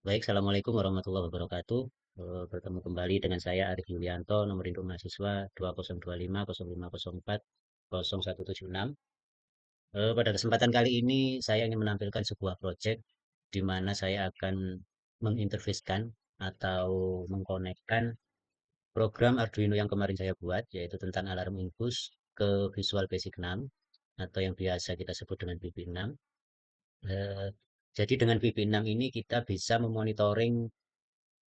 Baik, Assalamualaikum warahmatullahi wabarakatuh. Bertemu kembali dengan saya Arif Yulianto, nomor induk mahasiswa 2025 0175 Pada kesempatan kali ini, saya ingin menampilkan sebuah proyek di mana saya akan menginterfacekan atau mengkonekkan program Arduino yang kemarin saya buat, yaitu tentang alarm infus ke Visual Basic 6 atau yang biasa kita sebut dengan VB6. Eh, jadi dengan VB6 ini kita bisa memonitoring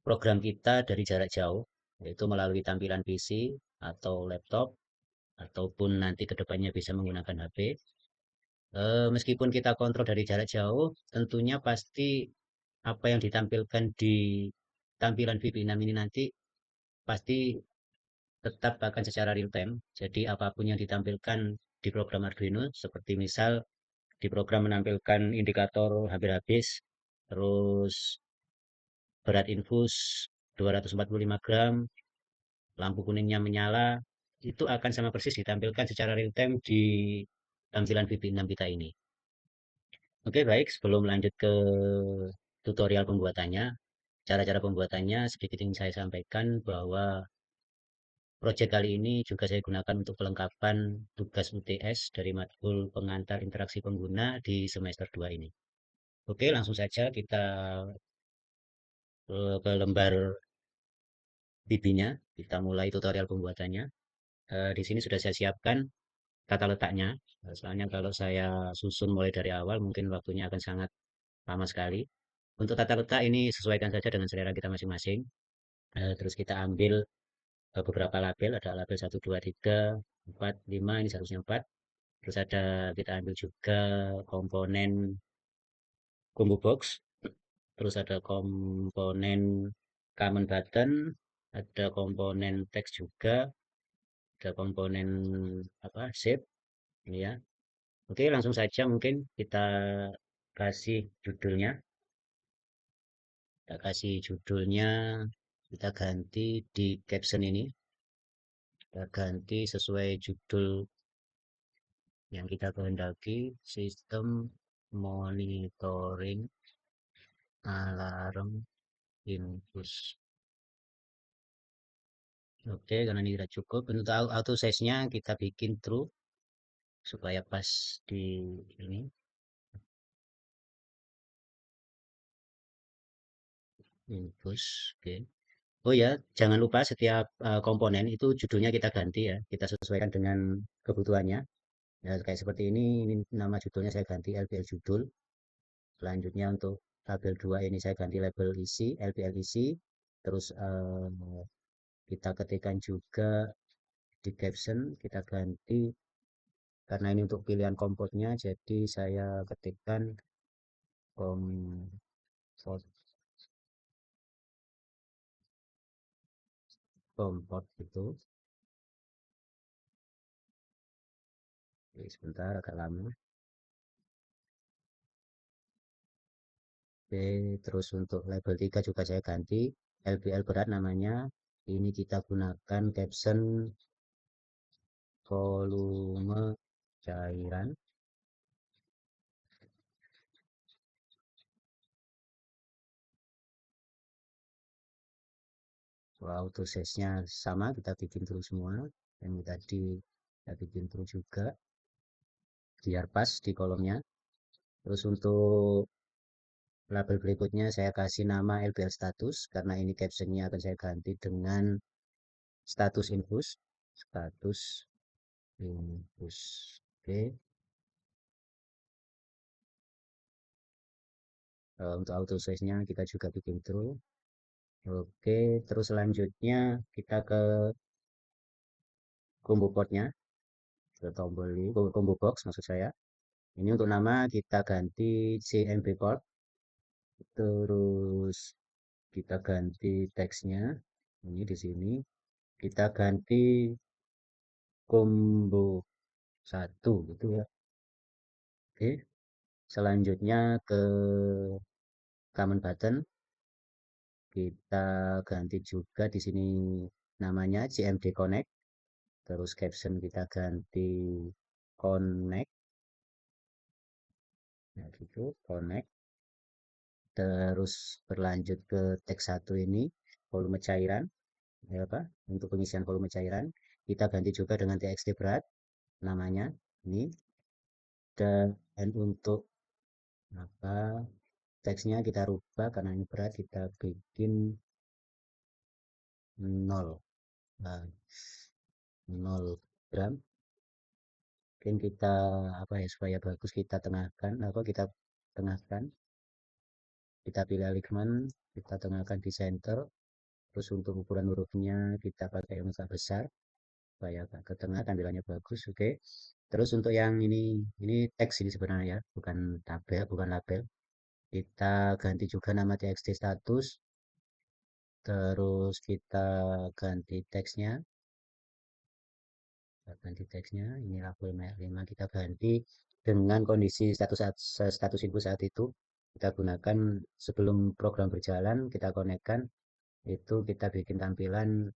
program kita dari jarak jauh, yaitu melalui tampilan PC atau laptop, ataupun nanti kedepannya bisa menggunakan HP. Meskipun kita kontrol dari jarak jauh, tentunya pasti apa yang ditampilkan di tampilan VB6 ini nanti pasti tetap akan secara real time. Jadi apapun yang ditampilkan di program Arduino, seperti misal di program menampilkan indikator hampir habis, terus berat infus 245 gram, lampu kuningnya menyala, itu akan sama persis ditampilkan secara real time di tampilan VB6 kita ini. Oke, baik. Sebelum lanjut ke tutorial pembuatannya, cara-cara pembuatannya sedikit ingin saya sampaikan bahwa proyek kali ini juga saya gunakan untuk kelengkapan tugas UTS dari matkul pengantar interaksi pengguna di semester 2 ini. Oke, langsung saja kita ke lembar BB-nya. Kita mulai tutorial pembuatannya. Di sini sudah saya siapkan tata letaknya. Soalnya kalau saya susun mulai dari awal mungkin waktunya akan sangat lama sekali. Untuk tata letak ini sesuaikan saja dengan selera kita masing-masing. Terus kita ambil beberapa label, ada label 1, 2, 3, 4, 5, ini seharusnya 4. Terus kita ambil juga komponen combo box, terus ada komponen common button, ada komponen text juga, ada komponen apa shape ini ya. Oke, langsung saja mungkin kita kasih judulnya. Kita kasih judulnya, kita ganti di caption ini. Kita ganti sesuai judul yang kita kehendaki, sistem monitoring alarm infus. Oke, karena ini tidak cukup. Untuk auto size-nya kita bikin true supaya pas di ini infus. Oke. Oh ya, jangan lupa setiap komponen itu judulnya kita ganti ya. Kita sesuaikan dengan kebutuhannya. Ya, kayak seperti ini nama judulnya saya ganti LBL judul. Selanjutnya untuk label 2 ini saya ganti label isi, LBL isi. Terus kita ketikkan juga di caption, kita ganti karena ini untuk pilihan komportnya, jadi saya ketikkan komport, komport itu. Oke, sebentar agak lama. Oke, terus untuk label 3 juga saya ganti. LBL berat namanya. Ini kita gunakan caption volume cairan. Auto size-nya sama, kita bikin terus semua. Yang tadi kita bikin terus juga, biar pas di kolomnya. Terus untuk label berikutnya saya kasih nama LBL status, karena ini captionnya akan saya ganti dengan status infus. Status infus. Oke. Untuk auto size-nya kita juga bikin true. Oke, terus selanjutnya kita ke combo port-nya, ke tombol ini, combo box maksud saya. Ini untuk nama kita ganti CMB port. Terus kita ganti teksnya. Ini di sini kita ganti combo satu gitu ya. Oke. Selanjutnya ke common button. Kita ganti juga di sini namanya CMD Connect. Terus caption kita ganti Connect. Nah, gitu, Connect. Terus berlanjut ke teks satu ini, volume cairan, ya apa? Untuk pengisian volume cairan, kita ganti juga dengan TXT berat namanya ini. Dan untuk apa? Teksnya kita rubah karena ini berat, kita bikin 0, nah, 0 gram. Mungkin kita apa ya supaya bagus kita tengahkan, apa kita tengahkan, kita pilih alignment, kita tengahkan di center. Terus untuk ukuran hurufnya kita pakai yang agak besar supaya agak ke tengah tampilannya bagus. Oke. Terus untuk yang ini teks ini sebenarnya ya, bukan tabel, bukan label. Kita ganti juga nama txt status. Terus kita ganti teksnya, ini label 5 kita ganti dengan kondisi status info saat itu. Kita gunakan sebelum program berjalan, kita konekkan, itu kita bikin tampilan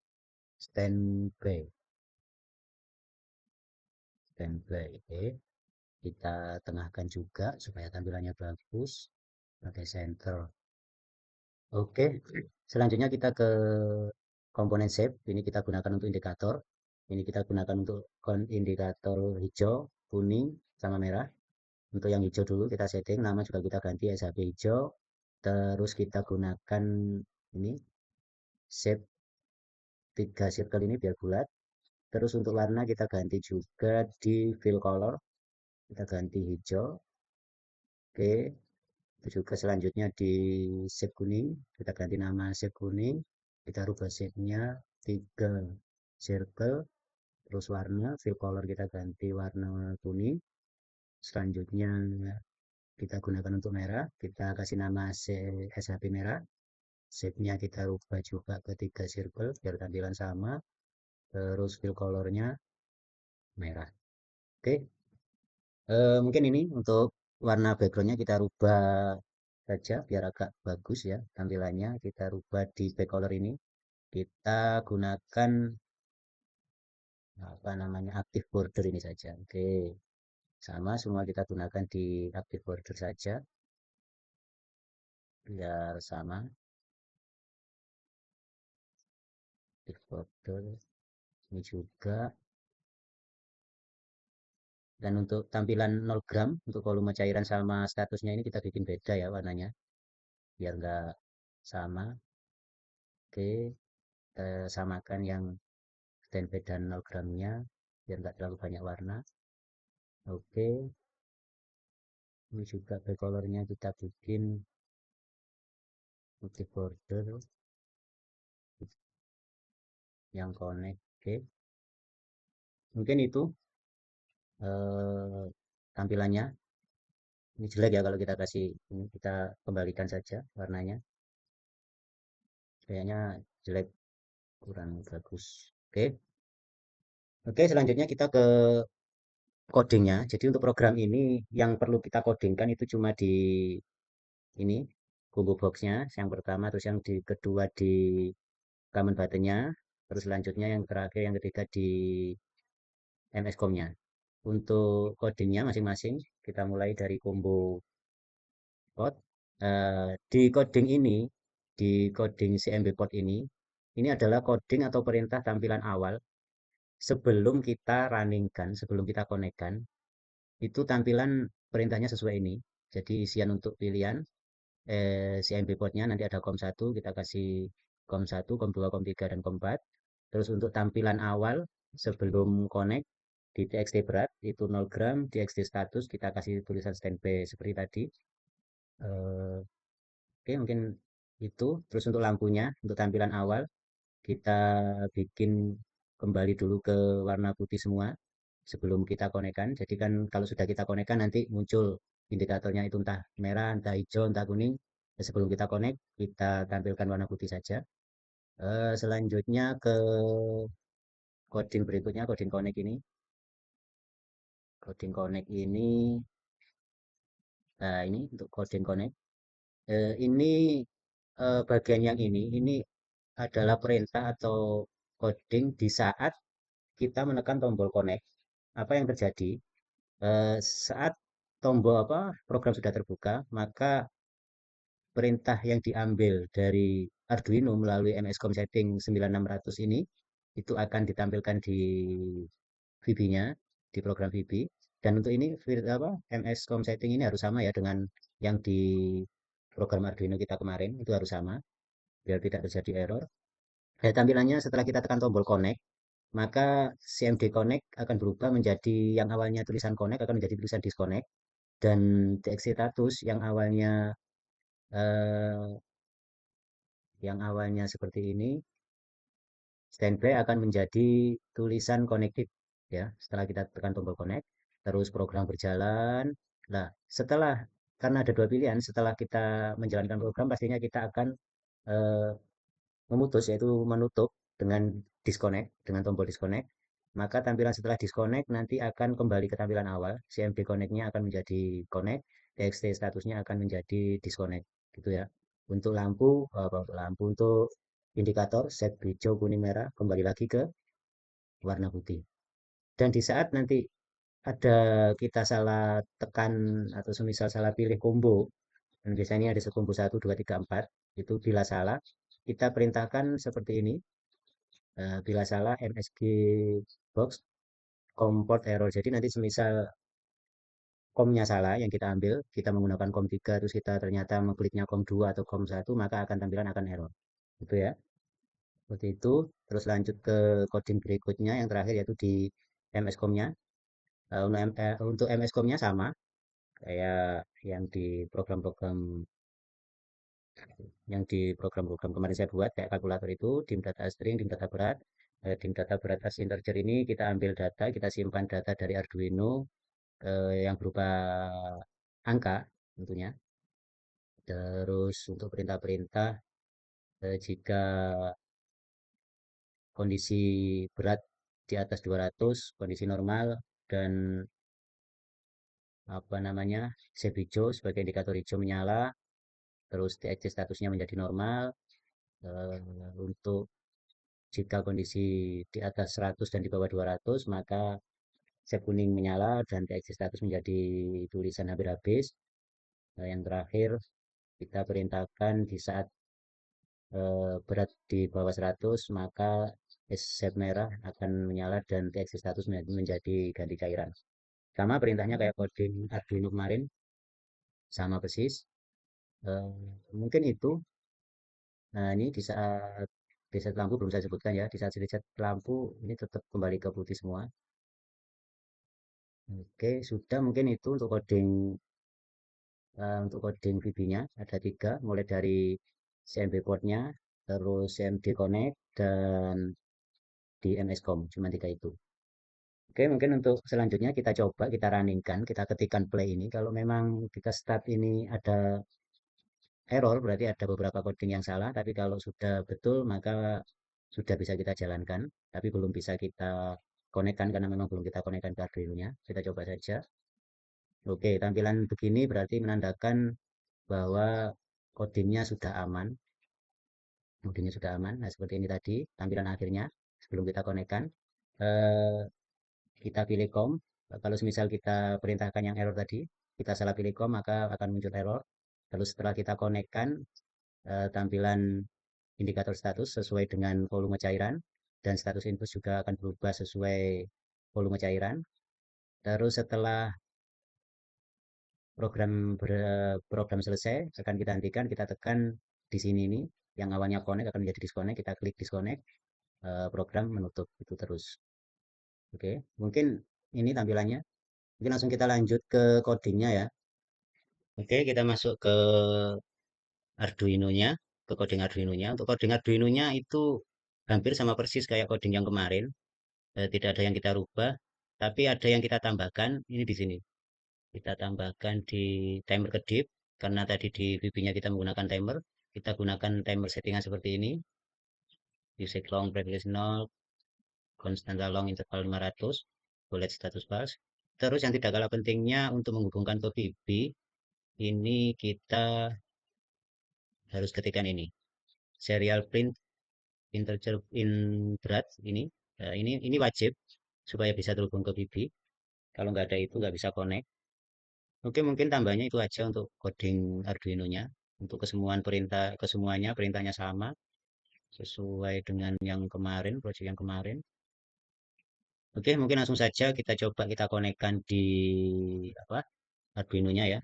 standby. Standby, oke. Kita tengahkan juga supaya tampilannya bagus, pakai center. Oke, selanjutnya kita ke komponen shape. Ini kita gunakan untuk indikator. Ini kita gunakan untuk indikator hijau, kuning, sama merah. Untuk yang hijau dulu kita setting, nama juga kita ganti SHB hijau. Terus kita gunakan ini shape 3 circle ini biar bulat. Terus untuk warna kita ganti juga di fill color. Kita ganti hijau. Oke, itu juga selanjutnya di shape kuning. Kita ganti nama shape kuning. Kita rubah shape-nya 3 circle. Terus warna, fill color kita ganti warna kuning. Selanjutnya kita gunakan untuk merah, kita kasih nama SHP merah. Shape-nya kita rubah juga ke 3 circle biar tampilan sama. Terus fill colornya merah. Oke, mungkin ini untuk warna backgroundnya kita rubah saja biar agak bagus ya tampilannya. Kita rubah di back color ini. Kita gunakan apa namanya active border ini saja. Oke, sama semua kita gunakan di active border saja biar sama. Active border ini juga. Dan untuk tampilan 0 gram untuk volume cairan sama statusnya ini kita bikin beda ya warnanya biar enggak sama. Oke, kita samakan yang standby dan 0 gramnya biar enggak terlalu banyak warna. Oke, ini juga backcolornya kita bikin multi border yang connect. Oke, mungkin itu eh, tampilannya. Ini jelek ya kalau kita kasih ini, kita kembalikan saja warnanya. Kayaknya jelek, kurang bagus. Oke. Oke, selanjutnya kita ke codingnya. Jadi untuk program ini yang perlu kita codingkan itu cuma di ini combo boxnya yang pertama, terus yang di kedua di command buttonnya, terus selanjutnya yang terakhir yang ketiga di MS-COM-nya. Untuk codingnya masing-masing kita mulai dari combo code. Di coding ini, di coding CMB code ini adalah coding atau perintah tampilan awal sebelum kita runningkan, sebelum kita konekkan. Itu tampilan perintahnya sesuai ini. Jadi isian untuk pilihan CMB port-nya nanti ada COM1, kita kasih COM1, COM2, COM3, dan COM4. Terus untuk tampilan awal sebelum connect di TXT berat itu 0 gram, TXT status kita kasih tulisan standby seperti tadi. Oke, mungkin itu. Terus untuk lampunya, untuk tampilan awal kita bikin kembali dulu ke warna putih semua sebelum kita konekkan. Jadi kan kalau sudah kita konekkan nanti muncul indikatornya itu entah merah, entah hijau, entah kuning. Sebelum kita connect, kita tampilkan warna putih saja. Selanjutnya ke coding berikutnya, coding connect ini. Coding connect ini, nah ini untuk coding connect. Ini bagian yang ini adalah perintah atau coding di saat kita menekan tombol connect. Apa yang terjadi? Saat tombol apa program sudah terbuka, maka perintah yang diambil dari Arduino melalui MSCOM setting 9600 ini itu akan ditampilkan di VB-nya, di program VB. Dan untuk ini apa MSCOM setting ini harus sama ya dengan yang di program Arduino kita kemarin, itu harus sama biar tidak terjadi error. Dan tampilannya setelah kita tekan tombol connect, maka CMD connect akan berubah menjadi yang awalnya tulisan connect akan menjadi tulisan disconnect, dan DXC status eh, yang awalnya seperti ini standby akan menjadi tulisan connected ya setelah kita tekan tombol connect, terus program berjalan. Nah, setelah karena ada dua pilihan, setelah kita menjalankan program pastinya kita akan eh, memutus yaitu menutup dengan disconnect, dengan tombol disconnect. Maka tampilan setelah disconnect nanti akan kembali ke tampilan awal. CMD connect-nya akan menjadi connect, TXT statusnya akan menjadi disconnect gitu ya. Untuk lampu untuk lampu untuk indikator set hijau kuning merah kembali lagi ke warna putih. Dan di saat nanti ada kita salah tekan atau semisal salah pilih combo, dan biasanya ada combo 1 2 3 4, itu bila salah kita perintahkan seperti ini. Bila salah MSG box comport error. Jadi nanti semisal COM-nya salah yang kita ambil, kita menggunakan COM 3 terus kita ternyata mengkliknya COM 2 atau COM 1, maka akan tampilan akan error. Gitu ya. Seperti itu. Terus lanjut ke coding berikutnya yang terakhir yaitu di MSCOM-nya. Untuk MSCOM-nya sama kayak yang di program-program kemarin saya buat kayak kalkulator itu, dim data string, dim data berat. Dim data berat as integer ini kita ambil data, kita simpan data dari Arduino yang berupa angka tentunya. Terus untuk perintah-perintah, jika kondisi berat di atas 200, kondisi normal, dan apa namanya, shape hijau sebagai indikator hijau menyala, terus TXT statusnya menjadi normal. Untuk jika kondisi di atas 100 dan di bawah 200, maka shape kuning menyala dan TXT status menjadi tulisan hampir habis. Yang terakhir, kita perintahkan di saat berat di bawah 100, maka set merah akan menyala dan TXT status menjadi ganti cairan. Sama perintahnya kayak coding Arduino kemarin, sama persis. Eh, Mungkin itu. Nah, ini di saat lampu belum saya sebutkan ya. Di saat reset lampu ini tetap kembali ke putih semua. Oke, sudah mungkin itu untuk coding VB-nya ada 3, mulai dari CMB port-nya, terus CMD connect, dan di MSCOM, cuma 3 itu. Oke, mungkin untuk selanjutnya kita coba, kita runningkan, kita ketikkan play ini. Kalau memang kita start ini ada error, berarti ada beberapa coding yang salah. Tapi kalau sudah betul, maka sudah bisa kita jalankan. Tapi belum bisa kita konekkan karena memang belum kita konekkan ke Arduino-nya. Kita coba saja. Oke, tampilan begini berarti menandakan bahwa codingnya sudah aman. Codingnya sudah aman. Nah, seperti ini tadi tampilan akhirnya sebelum kita konekkan. Eh, kita pilih COM. Kalau semisal kita perintahkan yang error tadi, kita salah pilih COM, maka akan muncul error. Lalu setelah kita konekkan, tampilan indikator status sesuai dengan volume cairan, dan status input juga akan berubah sesuai volume cairan. Terus setelah program selesai, akan kita hentikan, kita tekan di sini nih, yang awalnya connect akan menjadi disconnect, kita klik disconnect, program menutup itu terus. Oke, mungkin ini tampilannya. Mungkin langsung kita lanjut ke codingnya ya. Oke, kita masuk ke Arduino-nya, ke coding Arduino-nya. Untuk coding Arduino-nya itu hampir sama persis kayak coding yang kemarin. Tidak ada yang kita rubah, tapi ada yang kita tambahkan. Ini di sini. Kita tambahkan di timer kedip, karena tadi di VB-nya kita menggunakan timer. Kita gunakan timer settingan seperti ini. Usage long previous 0, constant long interval 500, bullet status pulse. Terus yang tidak kalah pentingnya untuk menghubungkan ke VB, ini kita harus ketikkan ini. Serial print integer in berat ini. Ini wajib supaya bisa terhubung ke VB. Kalau nggak ada itu nggak bisa connect. Oke, mungkin tambahnya itu aja untuk coding Arduino-nya. untuk kesemuanya perintahnya sama sesuai dengan yang kemarin, proyek yang kemarin. Oke, mungkin langsung saja kita coba kita konekkan di apa? Arduino-nya ya.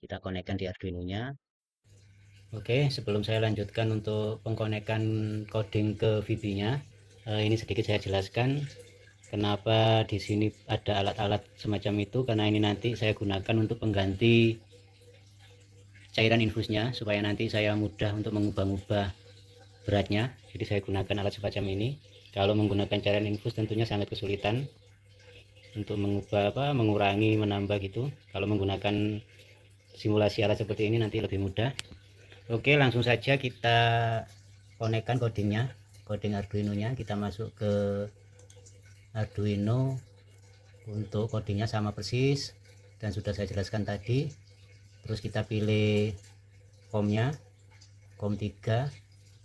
Kita konekkan di Arduino-nya. Oke, sebelum saya lanjutkan untuk pengkonekan coding ke VB-nya, ini sedikit saya jelaskan kenapa di sini ada alat-alat semacam itu, karena ini nanti saya gunakan untuk pengganti cairan infusnya supaya nanti saya mudah untuk mengubah-ubah beratnya. Jadi saya gunakan alat semacam ini. Kalau menggunakan cairan infus tentunya sangat kesulitan untuk mengurangi, menambah gitu. Kalau menggunakan simulasi alat seperti ini nanti lebih mudah. Oke, langsung saja kita konekkan coding Arduino nya. Kita masuk ke Arduino. Untuk codingnya sama persis dan sudah saya jelaskan tadi. Terus kita pilih COM-nya, COM 3,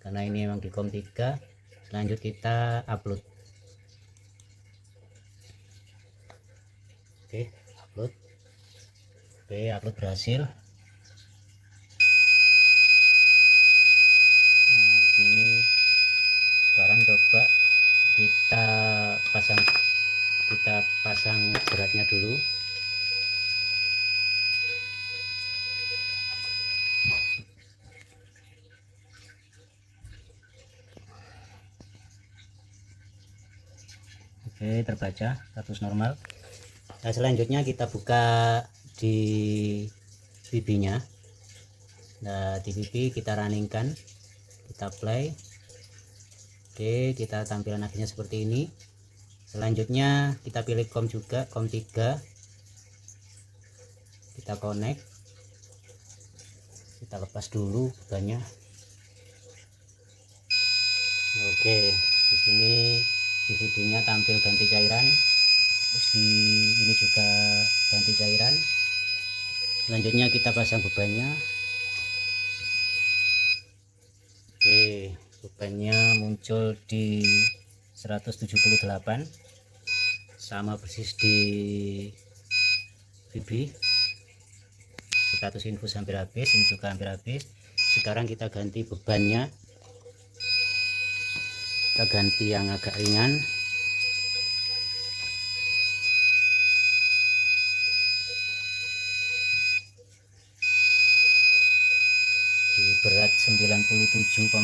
karena ini memang di COM 3. Selanjut kita upload. Oke, upload. Oke, upload berhasil. Oke, sekarang coba kita pasang beratnya dulu. Oke, terbaca status normal. Nah, selanjutnya kita buka di VB-nya. Nah, di VB kita runningkan, kita play. Oke, kita tampilan akhirnya seperti ini. Selanjutnya kita pilih COM juga, COM 3. Kita connect. Kita lepas dulu bebannya. Oke, di sini di VB-nya tampil ganti cairan. Terus di ini juga ganti cairan. Selanjutnya kita pasang bebannya. Oke, bebannya muncul di 178, sama persis di VB. Status infus hampir habis, ini juga hampir habis. Sekarang kita ganti bebannya, kita ganti yang agak ringan. Di berat 97,97.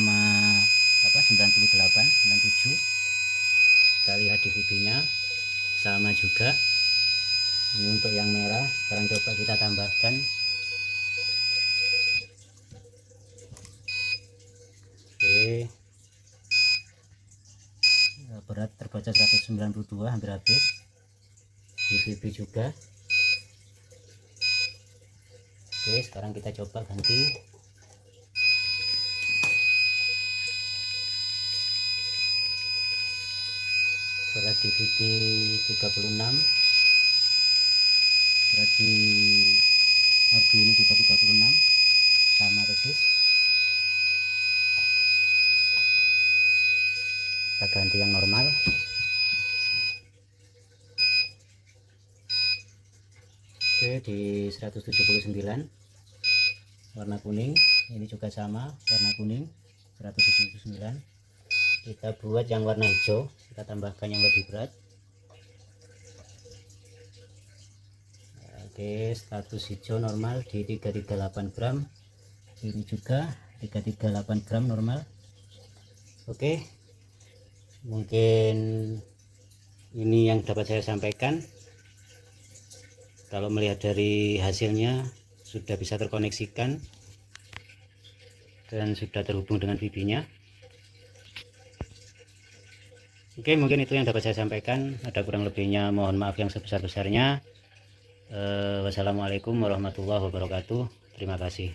Kita lihat di VB-nya sama juga. Ini untuk yang merah. Sekarang coba kita tambahkan. Oke, berat terbaca 192, hampir habis. Di VB juga. Oke, sekarang kita coba ganti. Berat di VB 36, berat di Arduino juga 36, sama persis. Kita ganti yang normal. Oke, di 179 warna kuning, ini juga sama warna kuning 179. Kita buat yang warna hijau, kita tambahkan yang lebih berat. Oke, status hijau normal di 338 gram. Ini juga 338 gram normal. Oke, mungkin ini yang dapat saya sampaikan. Kalau melihat dari hasilnya sudah bisa terkoneksikan dan sudah terhubung dengan VB-nya. Oke, mungkin itu yang dapat saya sampaikan. Ada kurang lebihnya mohon maaf yang sebesar-besarnya. Wassalamualaikum warahmatullahi wabarakatuh. Terima kasih.